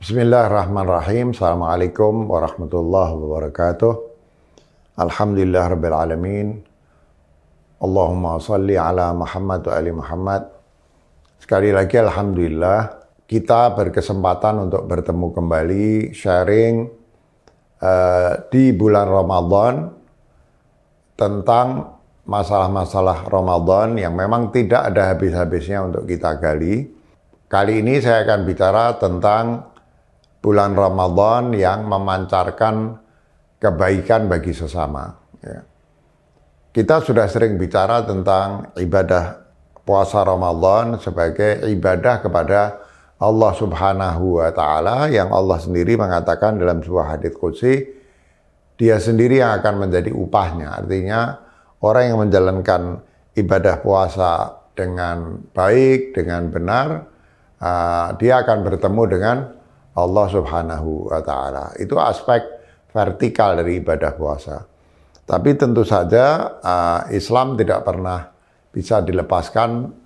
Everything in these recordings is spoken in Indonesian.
Bismillahirrahmanirrahim. Assalamualaikum warahmatullahi wabarakatuh. Alhamdulillah rabbil alamin. Allahumma salli ala Muhammad wa ali Muhammad. Sekali lagi alhamdulillah kita berkesempatan untuk bertemu kembali sharing di bulan Ramadan tentang masalah-masalah Ramadan yang memang tidak ada habis-habisnya untuk kita gali. Kali ini saya akan bicara tentang bulan Ramadan yang memancarkan kebaikan bagi sesama. Ya. Kita sudah sering bicara tentang ibadah puasa Ramadan sebagai ibadah kepada Allah Subhanahu wa Ta'ala, yang Allah sendiri mengatakan dalam sebuah hadits qudsi, Dia sendiri yang akan menjadi upahnya. Artinya orang yang menjalankan ibadah puasa dengan baik, dengan benar, dia akan bertemu dengan Allah Subhanahu wa Ta'ala. Itu aspek vertikal dari ibadah puasa. Tapi tentu saja Islam tidak pernah bisa dilepaskan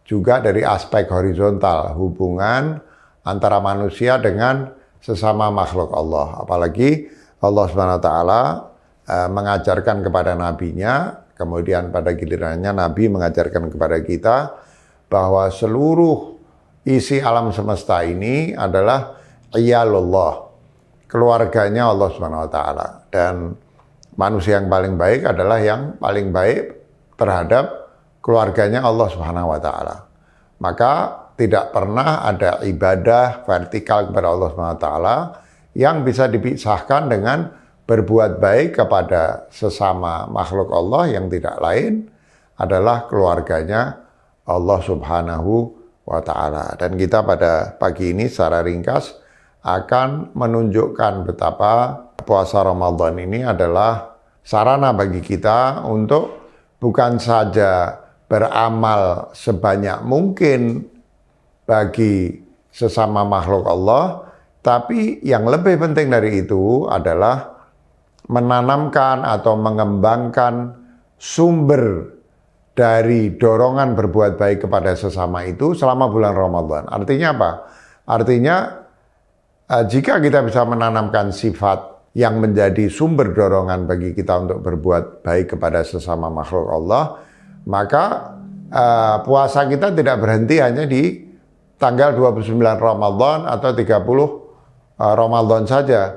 juga dari aspek horizontal, hubungan antara manusia dengan sesama makhluk Allah. Apalagi Allah Subhanahu wa Ta'ala mengajarkan kepada nabinya, kemudian pada gilirannya Nabi mengajarkan kepada kita bahwa seluruh isi alam semesta ini adalah iyalullah, keluarganya Allah Subhanahu wa Ta'ala, dan manusia yang paling baik adalah yang paling baik terhadap keluarganya Allah Subhanahu wa Ta'ala. Maka tidak pernah ada ibadah vertikal kepada Allah Subhanahu wa Ta'ala yang bisa dipisahkan dengan berbuat baik kepada sesama makhluk Allah yang tidak lain adalah keluarganya Allah Subhanahu wa Ta'ala. Dan kita pada pagi ini secara ringkas akan menunjukkan betapa puasa Ramadan ini adalah sarana bagi kita untuk bukan saja beramal sebanyak mungkin bagi sesama makhluk Allah, tapi yang lebih penting dari itu adalah menanamkan atau mengembangkan sumber dari dorongan berbuat baik kepada sesama itu selama bulan Ramadan. Artinya apa? Artinya jika kita bisa menanamkan sifat yang menjadi sumber dorongan bagi kita untuk berbuat baik kepada sesama makhluk Allah, maka puasa kita tidak berhenti hanya di tanggal 29 Ramadan atau 30 Ramadan saja.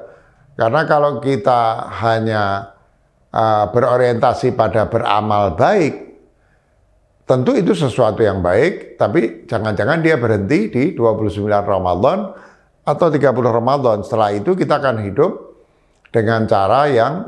Karena kalau kita hanya berorientasi pada beramal baik, tentu itu sesuatu yang baik, tapi jangan-jangan dia berhenti di 29 Ramadan atau 30 Ramadan. Setelah itu kita akan hidup dengan cara yang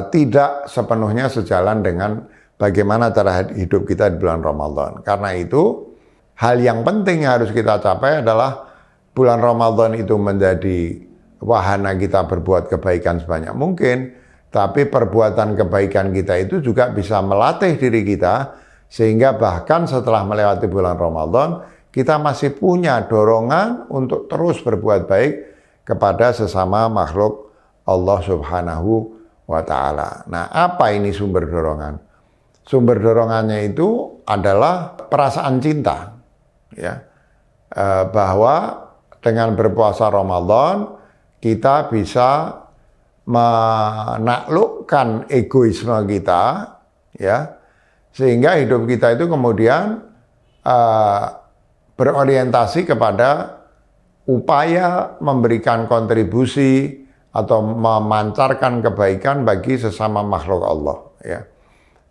tidak sepenuhnya sejalan dengan bagaimana cara hidup kita di bulan Ramadan. Karena itu, hal yang penting yang harus kita capai adalah bulan Ramadan itu menjadi wahana kita berbuat kebaikan sebanyak mungkin, tapi perbuatan kebaikan kita itu juga bisa melatih diri kita, sehingga bahkan setelah melewati bulan Ramadan, kita masih punya dorongan untuk terus berbuat baik kepada sesama makhluk Allah Subhanahu wa Ta'ala. Nah, apa ini sumber dorongan? Sumber dorongannya itu adalah perasaan cinta, ya, bahwa dengan berpuasa Ramadan kita bisa menaklukkan egoisme kita, ya, sehingga hidup kita itu kemudian berorientasi kepada upaya memberikan kontribusi atau memancarkan kebaikan bagi sesama makhluk Allah, ya.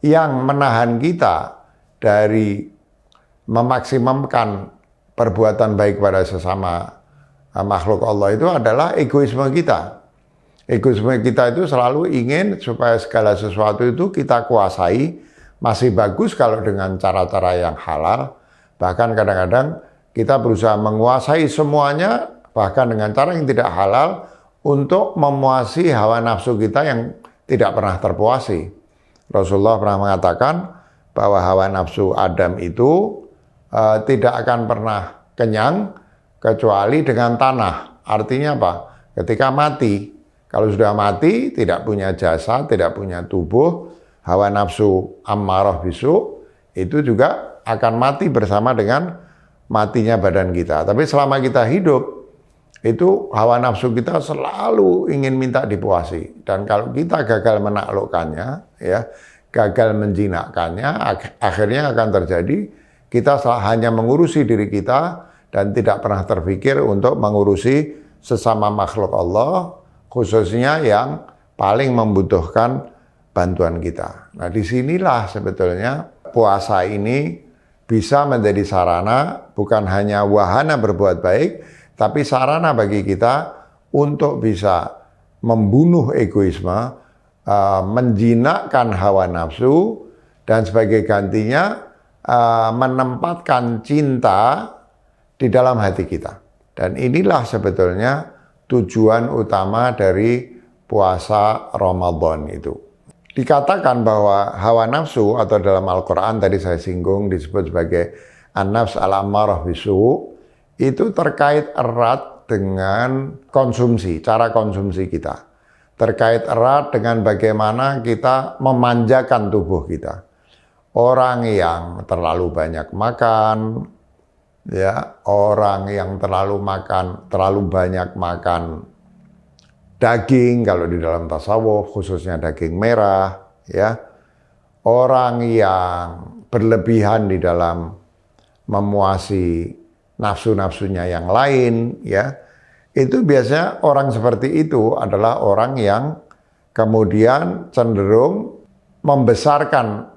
Yang menahan kita dari memaksimumkan perbuatan baik pada sesama makhluk Allah itu adalah egoisme kita. Egoisme kita itu selalu ingin supaya segala sesuatu itu kita kuasai. Masih bagus kalau dengan cara-cara yang halal. Bahkan kadang-kadang kita berusaha menguasai semuanya, bahkan dengan cara yang tidak halal, untuk memuasi hawa nafsu kita yang tidak pernah terpuasi. Rasulullah pernah mengatakan bahwa hawa nafsu Adam itu tidak akan pernah kenyang kecuali dengan tanah. Artinya apa? Ketika mati, kalau sudah mati, tidak punya jasa, tidak punya tubuh, hawa nafsu ammarah bisu, itu juga akan mati bersama dengan matinya badan kita. Tapi selama kita hidup, itu hawa nafsu kita selalu ingin minta dipuasi. Dan kalau kita gagal menaklukkannya, ya, gagal menjinakkannya, akhirnya akan terjadi kita hanya mengurusi diri kita dan tidak pernah terpikir untuk mengurusi sesama makhluk Allah, khususnya yang paling membutuhkan bantuan kita. Nah, disinilah sebetulnya puasa ini bisa menjadi sarana, bukan hanya wahana berbuat baik, tapi sarana bagi kita untuk bisa membunuh egoisme, menjinakkan hawa nafsu, dan sebagai gantinya menempatkan cinta di dalam hati kita. Dan inilah sebetulnya tujuan utama dari puasa Ramadan itu. Dikatakan bahwa hawa nafsu, atau dalam Al-Quran tadi saya singgung disebut sebagai an-nafs al-ammarah bisu, itu terkait erat dengan konsumsi, cara konsumsi kita. Terkait erat dengan bagaimana kita memanjakan tubuh kita. Orang yang terlalu banyak makan, ya, orang yang terlalu banyak makan daging, kalau di dalam tasawuf khususnya daging merah, ya. Orang yang berlebihan di dalam memuasi nafsu-nafsunya yang lain, ya, itu biasanya orang seperti itu adalah orang yang kemudian cenderung membesarkan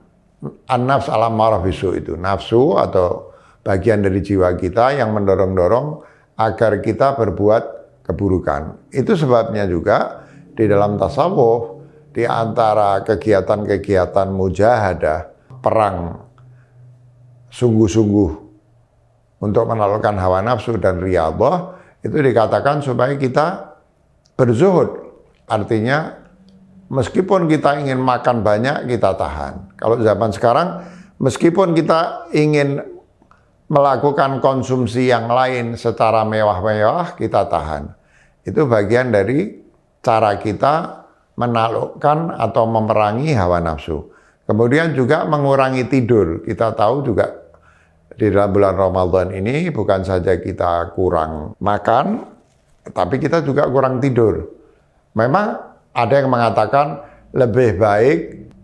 an-nafs al-ammarah bisu itu, nafsu atau bagian dari jiwa kita yang mendorong-dorong agar kita berbuat keburukan. Itu sebabnya juga di dalam tasawuf, di antara kegiatan-kegiatan mujahadah, perang sungguh-sungguh untuk menaklukkan hawa nafsu dan riyadhah, itu dikatakan supaya kita berzuhud. Artinya meskipun kita ingin makan banyak, kita tahan. Kalau zaman sekarang, meskipun kita ingin melakukan konsumsi yang lain secara mewah-mewah, kita tahan. Itu bagian dari cara kita menaklukkan atau memerangi hawa nafsu. Kemudian juga mengurangi tidur. Kita tahu juga di dalam bulan Ramadan ini bukan saja kita kurang makan, tapi kita juga kurang tidur. Memang ada yang mengatakan lebih baik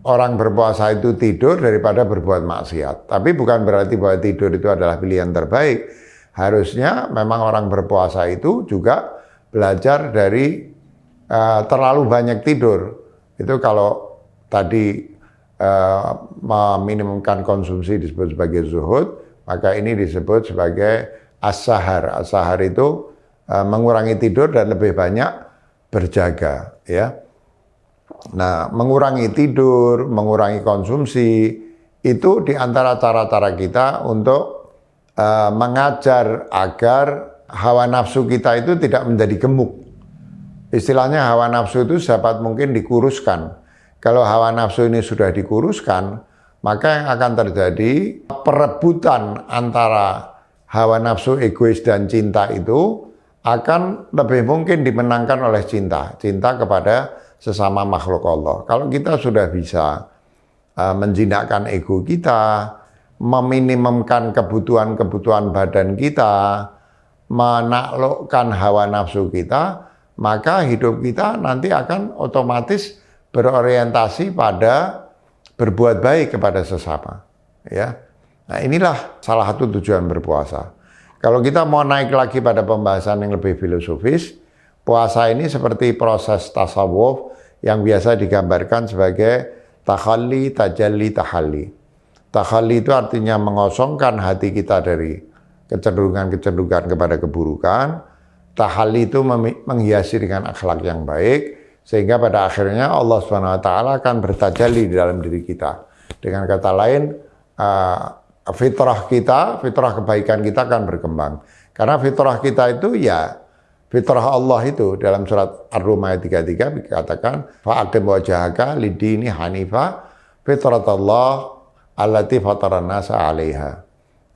orang berpuasa itu tidur daripada berbuat maksiat. Tapi bukan berarti bahwa tidur itu adalah pilihan terbaik. Harusnya memang orang berpuasa itu juga belajar dari terlalu banyak tidur. Itu kalau tadi meminimumkan konsumsi disebut sebagai zuhud, maka ini disebut sebagai as-sahar. As-sahar itu mengurangi tidur dan lebih banyak berjaga, ya. Nah, mengurangi tidur, mengurangi konsumsi, itu di antara cara-cara kita untuk mengajar agar hawa nafsu kita itu tidak menjadi gemuk. Istilahnya hawa nafsu itu dapat mungkin dikuruskan. Kalau hawa nafsu ini sudah dikuruskan, maka yang akan terjadi perebutan antara hawa nafsu egois dan cinta itu akan lebih mungkin dimenangkan oleh cinta kepada sesama makhluk Allah. Kalau kita sudah bisa menjinakkan ego kita, meminimumkan kebutuhan-kebutuhan badan kita, menaklukkan hawa nafsu kita, maka hidup kita nanti akan otomatis berorientasi pada berbuat baik kepada sesama, ya. Nah, inilah salah satu tujuan berpuasa. Kalau kita mau naik lagi pada pembahasan yang lebih filosofis, puasa ini seperti proses tasawuf yang biasa digambarkan sebagai takhalli, tajalli, tahalli. Takhalli itu artinya mengosongkan hati kita dari kecenderungan-kecenderungan kepada keburukan. Tahalli itu menghiasi dengan akhlak yang baik, sehingga pada akhirnya Allah SWT akan bertajalli di dalam diri kita. Dengan kata lain, fitrah kita, fitrah kebaikan kita akan berkembang. Karena fitrah kita itu ya fitrah Allah itu. Dalam surat Ar-Rum ayat 33 dikatakan, fa'aqim wajhaka lidini hanifa fitratallah allati fataran nasa 'alaiha.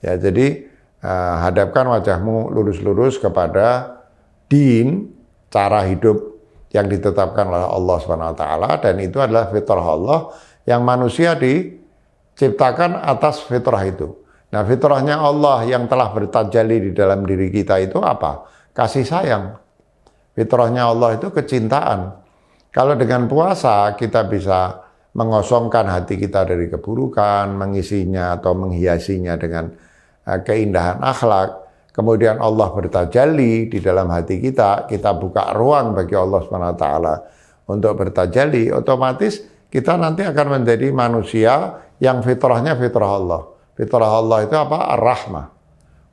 Ya, jadi hadapkan wajahmu lurus-lurus kepada din, cara hidup yang ditetapkan oleh Allah SWT, dan itu adalah fitrah Allah yang manusia diciptakan atas fitrah itu. Nah, fitrahnya Allah yang telah bertajalli di dalam diri kita itu apa? Kasih sayang. Fitrahnya Allah itu kecintaan. Kalau dengan puasa kita bisa mengosongkan hati kita dari keburukan, mengisinya atau menghiasinya dengan keindahan akhlak, kemudian Allah bertajalli di dalam hati kita, kita buka ruang bagi Allah SWT untuk bertajalli, otomatis kita nanti akan menjadi manusia yang fitrahnya fitrah Allah. Fitrah Allah itu apa? Ar-Rahmah,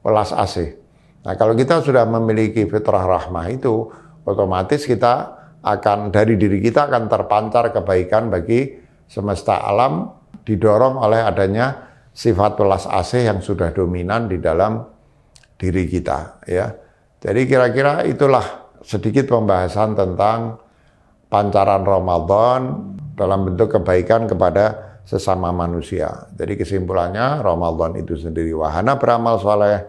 welas asih. Nah, kalau kita sudah memiliki fitrah rahmah itu, otomatis kita akan, dari diri kita akan terpancar kebaikan bagi semesta alam, didorong oleh adanya sifat welas asih yang sudah dominan di dalam diri kita, ya. Jadi kira-kira itulah sedikit pembahasan tentang pancaran Ramadan dalam bentuk kebaikan kepada sesama manusia. Jadi kesimpulannya, Ramadan itu sendiri wahana beramal soleh,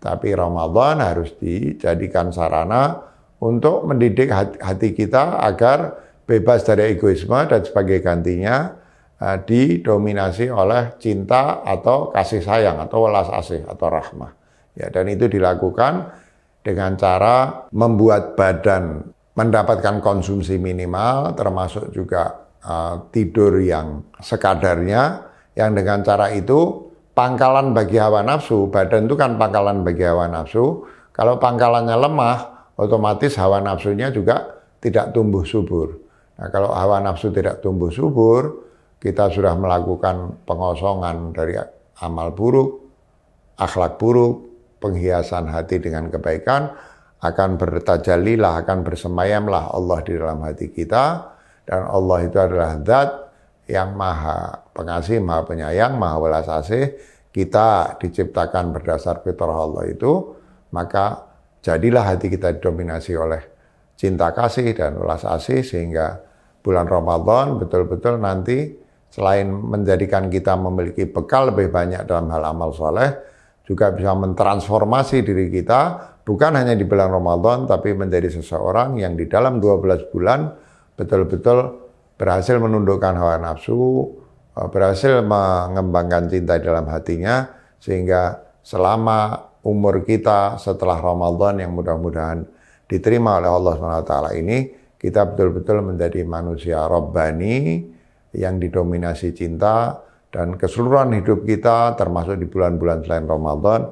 tapi Ramadan harus dijadikan sarana untuk mendidik hati kita agar bebas dari egoisme dan sebagai gantinya didominasi oleh cinta atau kasih sayang atau welas asih atau rahmah. Ya, dan itu dilakukan dengan cara membuat badan mendapatkan konsumsi minimal, termasuk juga tidur yang sekadarnya, yang dengan cara itu pangkalan bagi hawa nafsu. Badan itu kan pangkalan bagi hawa nafsu. Kalau pangkalannya lemah, otomatis hawa nafsunya juga tidak tumbuh subur. Nah, kalau hawa nafsu tidak tumbuh subur, kita sudah melakukan pengosongan dari amal buruk, akhlak buruk, penghiasan hati dengan kebaikan, akan bertajallilah, akan bersemayamlah Allah di dalam hati kita. Dan Allah itu adalah zat yang maha pengasih, maha penyayang, maha welas asih. Kita diciptakan berdasar fitrah Allah itu, maka jadilah hati kita didominasi oleh cinta kasih dan welas asih, sehingga bulan Ramadan betul-betul nanti selain menjadikan kita memiliki bekal lebih banyak dalam hal amal soleh, juga bisa mentransformasi diri kita, bukan hanya di bulan Ramadan, tapi menjadi seseorang yang di dalam 12 bulan betul-betul berhasil menundukkan hawa nafsu, berhasil mengembangkan cinta dalam hatinya, sehingga selama umur kita setelah Ramadan yang mudah-mudahan diterima oleh Allah SWT ini, kita betul-betul menjadi manusia Rabbani yang didominasi cinta, dan keseluruhan hidup kita termasuk di bulan-bulan selain Ramadan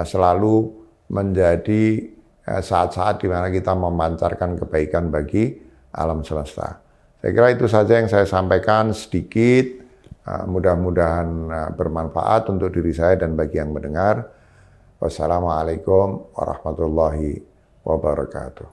selalu menjadi saat-saat di mana kita memancarkan kebaikan bagi alam semesta. Saya kira itu saja yang saya sampaikan sedikit, mudah-mudahan bermanfaat untuk diri saya dan bagi yang mendengar. Wassalamualaikum warahmatullahi wabarakatuh.